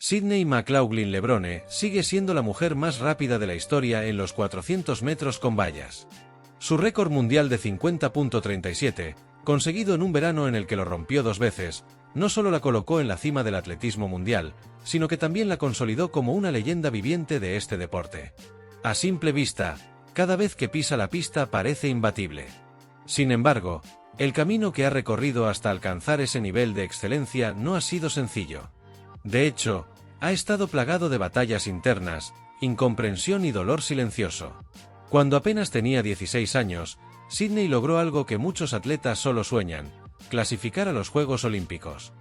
Sydney McLaughlin Levrone sigue siendo la mujer más rápida de la historia en los 400 metros con vallas. Su récord mundial de 50.37, conseguido en un verano en el que lo rompió 2 veces, no solo la colocó en la cima del atletismo mundial, sino que también la consolidó como una leyenda viviente de este deporte. A simple vista, cada vez que pisa la pista parece imbatible. Sin embargo, el camino que ha recorrido hasta alcanzar ese nivel de excelencia no ha sido sencillo. De hecho, ha estado plagado de batallas internas, incomprensión y dolor silencioso. Cuando apenas tenía 16 años, Sydney logró algo que muchos atletas solo sueñan: clasificar a los Juegos Olímpicos.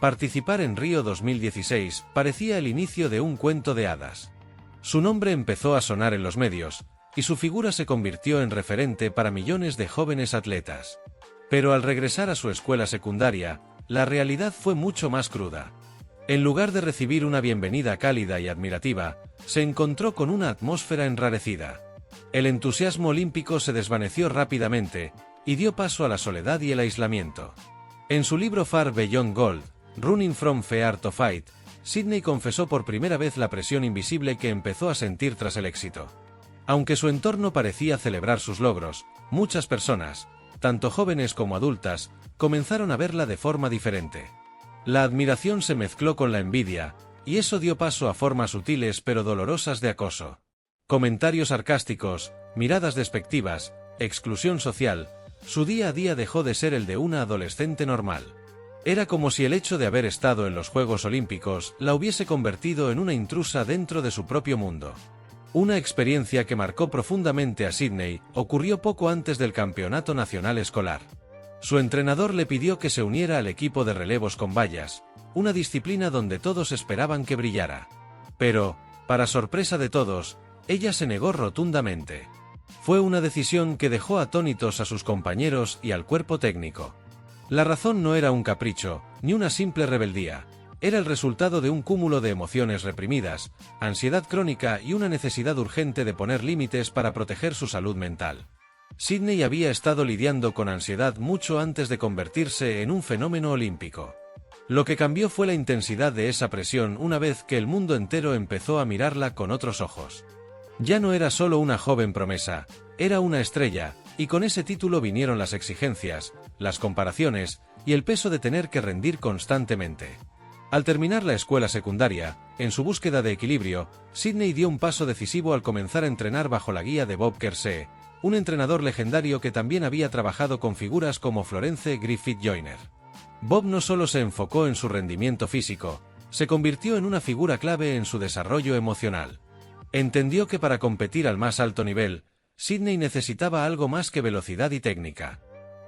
Participar en Río 2016 parecía el inicio de un cuento de hadas. Su nombre empezó a sonar en los medios, y su figura se convirtió en referente para millones de jóvenes atletas. Pero al regresar a su escuela secundaria, la realidad fue mucho más cruda. En lugar de recibir una bienvenida cálida y admirativa, se encontró con una atmósfera enrarecida. El entusiasmo olímpico se desvaneció rápidamente, y dio paso a la soledad y el aislamiento. En su libro Far Beyond Gold, Running from Fear to Fight, Sydney confesó por primera vez la presión invisible que empezó a sentir tras el éxito. Aunque su entorno parecía celebrar sus logros, muchas personas, tanto jóvenes como adultas, comenzaron a verla de forma diferente. La admiración se mezcló con la envidia, y eso dio paso a formas sutiles pero dolorosas de acoso. Comentarios sarcásticos, miradas despectivas, exclusión social. Su día a día dejó de ser el de una adolescente normal. Era como si el hecho de haber estado en los Juegos Olímpicos la hubiese convertido en una intrusa dentro de su propio mundo. Una experiencia que marcó profundamente a Sydney ocurrió poco antes del Campeonato Nacional Escolar. Su entrenador le pidió que se uniera al equipo de relevos con vallas, una disciplina donde todos esperaban que brillara. Pero, para sorpresa de todos, ella se negó rotundamente. Fue una decisión que dejó atónitos a sus compañeros y al cuerpo técnico. La razón no era un capricho, ni una simple rebeldía. Era el resultado de un cúmulo de emociones reprimidas, ansiedad crónica y una necesidad urgente de poner límites para proteger su salud mental. Sydney había estado lidiando con ansiedad mucho antes de convertirse en un fenómeno olímpico. Lo que cambió fue la intensidad de esa presión una vez que el mundo entero empezó a mirarla con otros ojos. Ya no era solo una joven promesa, era una estrella, y con ese título vinieron las exigencias, las comparaciones y el peso de tener que rendir constantemente. Al terminar la escuela secundaria, en su búsqueda de equilibrio, Sydney dio un paso decisivo al comenzar a entrenar bajo la guía de Bob Kersee, un entrenador legendario que también había trabajado con figuras como Florence Griffith Joyner. Bob no solo se enfocó en su rendimiento físico, se convirtió en una figura clave en su desarrollo emocional. Entendió que para competir al más alto nivel, Sydney necesitaba algo más que velocidad y técnica.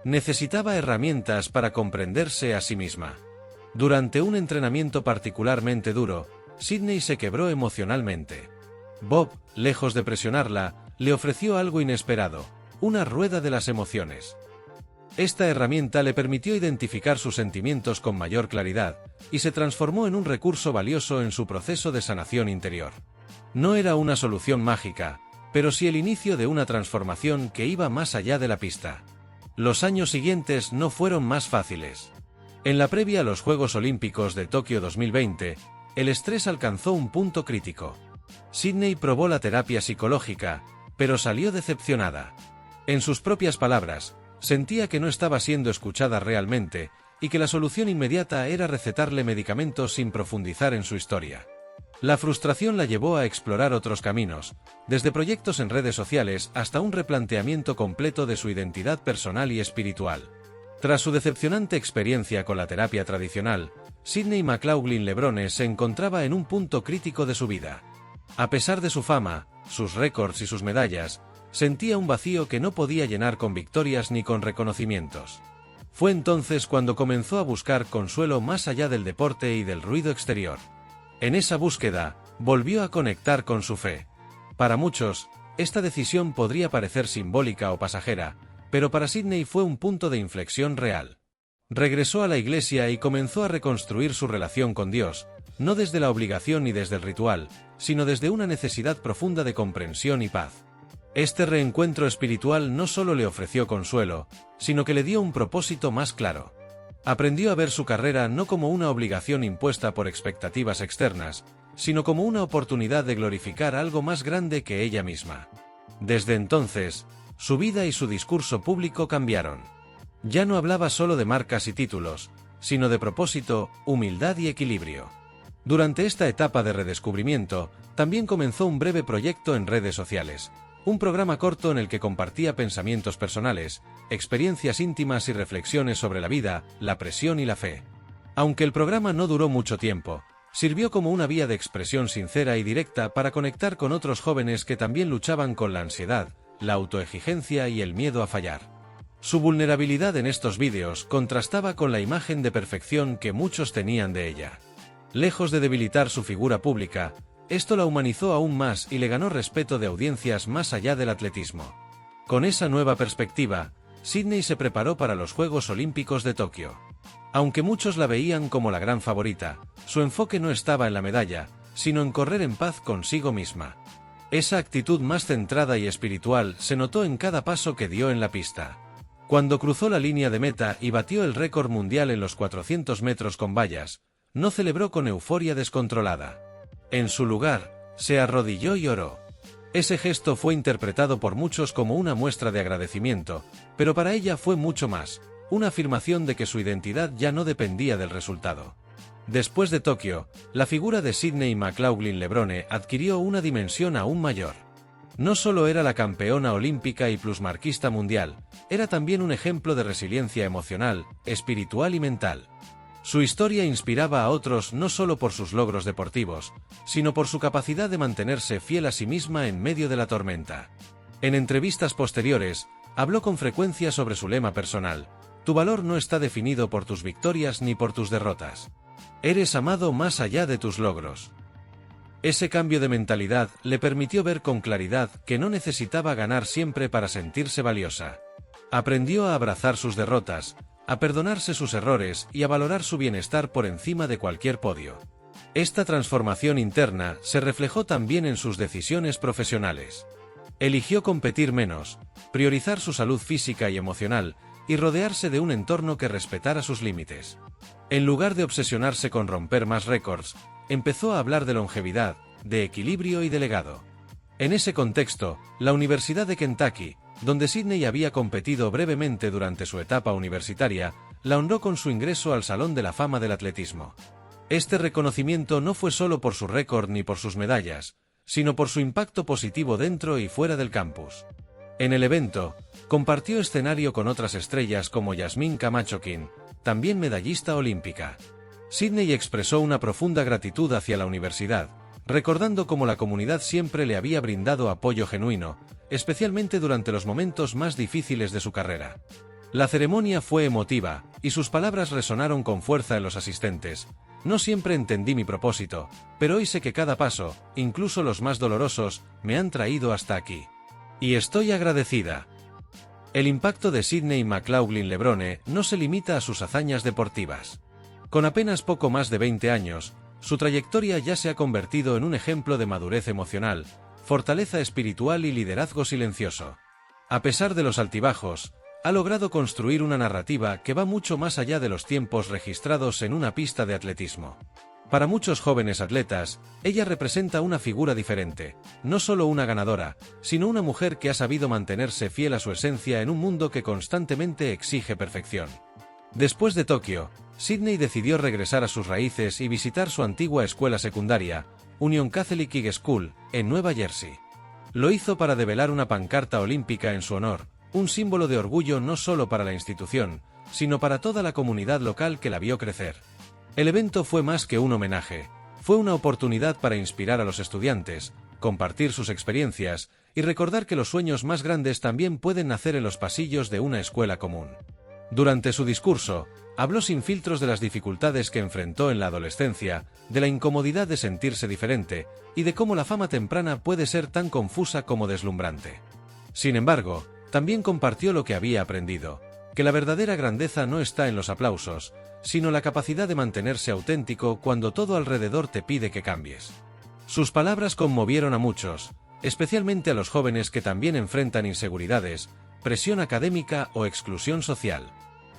Necesitaba herramientas para comprenderse a sí misma. Durante un entrenamiento particularmente duro, Sydney se quebró emocionalmente. Bob, lejos de presionarla, le ofreció algo inesperado: una rueda de las emociones. Esta herramienta le permitió identificar sus sentimientos con mayor claridad, y se transformó en un recurso valioso en su proceso de sanación interior. No era una solución mágica, pero sí el inicio de una transformación que iba más allá de la pista. Los años siguientes no fueron más fáciles. En la previa a los Juegos Olímpicos de Tokio 2020, el estrés alcanzó un punto crítico. Sydney probó la terapia psicológica, pero salió decepcionada. En sus propias palabras, sentía que no estaba siendo escuchada realmente, y que la solución inmediata era recetarle medicamentos sin profundizar en su historia. La frustración la llevó a explorar otros caminos, desde proyectos en redes sociales hasta un replanteamiento completo de su identidad personal y espiritual. Tras su decepcionante experiencia con la terapia tradicional, Sydney McLaughlin Levrone se encontraba en un punto crítico de su vida. A pesar de su fama, sus récords y sus medallas, sentía un vacío que no podía llenar con victorias ni con reconocimientos. Fue entonces cuando comenzó a buscar consuelo más allá del deporte y del ruido exterior. En esa búsqueda, volvió a conectar con su fe. Para muchos, esta decisión podría parecer simbólica o pasajera, pero para Sydney fue un punto de inflexión real. Regresó a la iglesia y comenzó a reconstruir su relación con Dios, no desde la obligación ni desde el ritual, sino desde una necesidad profunda de comprensión y paz. Este reencuentro espiritual no solo le ofreció consuelo, sino que le dio un propósito más claro. Aprendió a ver su carrera no como una obligación impuesta por expectativas externas, sino como una oportunidad de glorificar algo más grande que ella misma. Desde entonces, su vida y su discurso público cambiaron. Ya no hablaba solo de marcas y títulos, sino de propósito, humildad y equilibrio. Durante esta etapa de redescubrimiento, también comenzó un breve proyecto en redes sociales, un programa corto en el que compartía pensamientos personales, experiencias íntimas y reflexiones sobre la vida, la presión y la fe. Aunque el programa no duró mucho tiempo, sirvió como una vía de expresión sincera y directa para conectar con otros jóvenes que también luchaban con la ansiedad, la autoexigencia y el miedo a fallar. Su vulnerabilidad en estos vídeos contrastaba con la imagen de perfección que muchos tenían de ella. Lejos de debilitar su figura pública, esto la humanizó aún más y le ganó respeto de audiencias más allá del atletismo. Con esa nueva perspectiva, Sydney se preparó para los Juegos Olímpicos de Tokio. Aunque muchos la veían como la gran favorita, su enfoque no estaba en la medalla, sino en correr en paz consigo misma. Esa actitud más centrada y espiritual se notó en cada paso que dio en la pista. Cuando cruzó la línea de meta y batió el récord mundial en los 400 metros con vallas, no celebró con euforia descontrolada. En su lugar, se arrodilló y oró. Ese gesto fue interpretado por muchos como una muestra de agradecimiento, pero para ella fue mucho más, una afirmación de que su identidad ya no dependía del resultado. Después de Tokio, la figura de Sydney McLaughlin-Levrone adquirió una dimensión aún mayor. No solo era la campeona olímpica y plusmarquista mundial, era también un ejemplo de resiliencia emocional, espiritual y mental. Su historia inspiraba a otros no solo por sus logros deportivos, sino por su capacidad de mantenerse fiel a sí misma en medio de la tormenta. En entrevistas posteriores, habló con frecuencia sobre su lema personal: "Tu valor no está definido por tus victorias ni por tus derrotas. Eres amado más allá de tus logros". Ese cambio de mentalidad le permitió ver con claridad que no necesitaba ganar siempre para sentirse valiosa. Aprendió a abrazar sus derrotas, a perdonarse sus errores y a valorar su bienestar por encima de cualquier podio. Esta transformación interna se reflejó también en sus decisiones profesionales. Eligió competir menos, priorizar su salud física y emocional, y rodearse de un entorno que respetara sus límites. En lugar de obsesionarse con romper más récords, empezó a hablar de longevidad, de equilibrio y de legado. En ese contexto, la Universidad de Kentucky, donde Sydney había competido brevemente durante su etapa universitaria, la honró con su ingreso al Salón de la Fama del Atletismo. Este reconocimiento no fue solo por su récord ni por sus medallas, sino por su impacto positivo dentro y fuera del campus. En el evento, compartió escenario con otras estrellas como Yasmín Camacho-Quinn, también medallista olímpica. Sydney expresó una profunda gratitud hacia la universidad, recordando cómo la comunidad siempre le había brindado apoyo genuino, especialmente durante los momentos más difíciles de su carrera. La ceremonia fue emotiva, y sus palabras resonaron con fuerza en los asistentes. "No siempre entendí mi propósito, pero hoy sé que cada paso, incluso los más dolorosos, me han traído hasta aquí. Y estoy agradecida". El impacto de Sydney McLaughlin-Levrone no se limita a sus hazañas deportivas. Con apenas poco más de 20 años, su trayectoria ya se ha convertido en un ejemplo de madurez emocional, fortaleza espiritual y liderazgo silencioso. A pesar de los altibajos, ha logrado construir una narrativa que va mucho más allá de los tiempos registrados en una pista de atletismo. Para muchos jóvenes atletas, ella representa una figura diferente, no solo una ganadora, sino una mujer que ha sabido mantenerse fiel a su esencia en un mundo que constantemente exige perfección. Después de Tokio, Sydney decidió regresar a sus raíces y visitar su antigua escuela secundaria, Union Catholic High School, en Nueva Jersey. Lo hizo para develar una pancarta olímpica en su honor, un símbolo de orgullo no solo para la institución, sino para toda la comunidad local que la vio crecer. El evento fue más que un homenaje, fue una oportunidad para inspirar a los estudiantes, compartir sus experiencias y recordar que los sueños más grandes también pueden nacer en los pasillos de una escuela común. Durante su discurso, habló sin filtros de las dificultades que enfrentó en la adolescencia, de la incomodidad de sentirse diferente, y de cómo la fama temprana puede ser tan confusa como deslumbrante. Sin embargo, también compartió lo que había aprendido, que la verdadera grandeza no está en los aplausos, sino la capacidad de mantenerse auténtico cuando todo alrededor te pide que cambies. Sus palabras conmovieron a muchos, especialmente a los jóvenes que también enfrentan inseguridades, presión académica o exclusión social.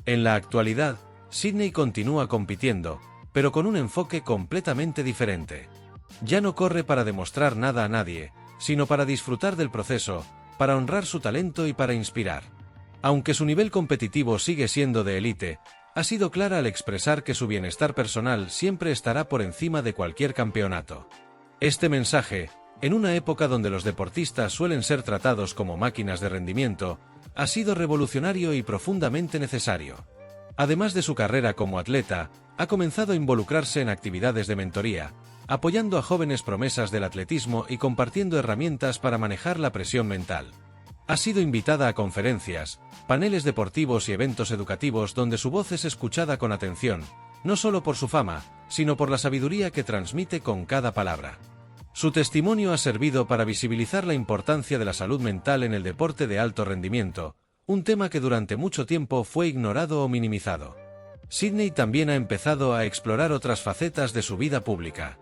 En la actualidad, Sydney continúa compitiendo, pero con un enfoque completamente diferente. Ya no corre para demostrar nada a nadie, sino para disfrutar del proceso, para honrar su talento y para inspirar. Aunque su nivel competitivo sigue siendo de élite, ha sido clara al expresar que su bienestar personal siempre estará por encima de cualquier campeonato. Este mensaje, en una época donde los deportistas suelen ser tratados como máquinas de rendimiento, ha sido revolucionario y profundamente necesario. Además de su carrera como atleta, ha comenzado a involucrarse en actividades de mentoría, apoyando a jóvenes promesas del atletismo y compartiendo herramientas para manejar la presión mental. Ha sido invitada a conferencias, paneles deportivos y eventos educativos donde su voz es escuchada con atención, no solo por su fama, sino por la sabiduría que transmite con cada palabra. Su testimonio ha servido para visibilizar la importancia de la salud mental en el deporte de alto rendimiento, un tema que durante mucho tiempo fue ignorado o minimizado. Sydney también ha empezado a explorar otras facetas de su vida pública.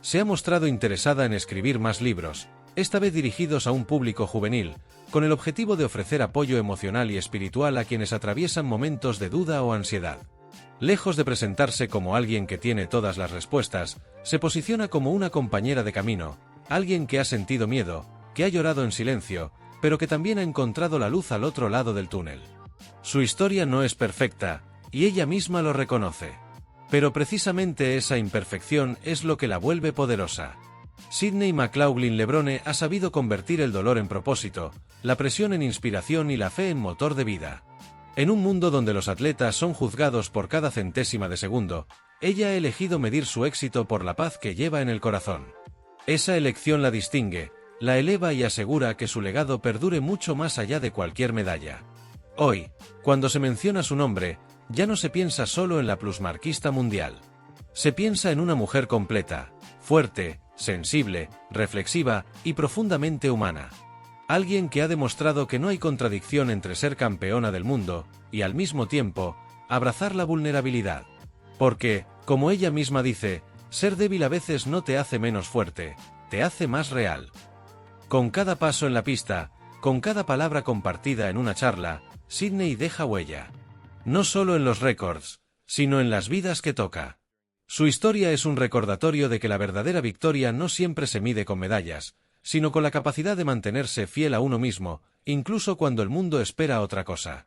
Se ha mostrado interesada en escribir más libros, esta vez dirigidos a un público juvenil, con el objetivo de ofrecer apoyo emocional y espiritual a quienes atraviesan momentos de duda o ansiedad. Lejos de presentarse como alguien que tiene todas las respuestas, se posiciona como una compañera de camino, alguien que ha sentido miedo, que ha llorado en silencio, pero que también ha encontrado la luz al otro lado del túnel. Su historia no es perfecta, y ella misma lo reconoce. Pero precisamente esa imperfección es lo que la vuelve poderosa. Sydney McLaughlin-Levrone ha sabido convertir el dolor en propósito, la presión en inspiración y la fe en motor de vida. En un mundo donde los atletas son juzgados por cada centésima de segundo, ella ha elegido medir su éxito por la paz que lleva en el corazón. Esa elección la distingue, la eleva y asegura que su legado perdure mucho más allá de cualquier medalla. Hoy, cuando se menciona su nombre, ya no se piensa solo en la plusmarquista mundial. Se piensa en una mujer completa, fuerte, sensible, reflexiva y profundamente humana. Alguien que ha demostrado que no hay contradicción entre ser campeona del mundo y, al mismo tiempo, abrazar la vulnerabilidad. Porque, como ella misma dice, ser débil a veces no te hace menos fuerte, te hace más real. Con cada paso en la pista, con cada palabra compartida en una charla, Sydney deja huella. No solo en los récords, sino en las vidas que toca. Su historia es un recordatorio de que la verdadera victoria no siempre se mide con medallas, sino con la capacidad de mantenerse fiel a uno mismo, incluso cuando el mundo espera otra cosa.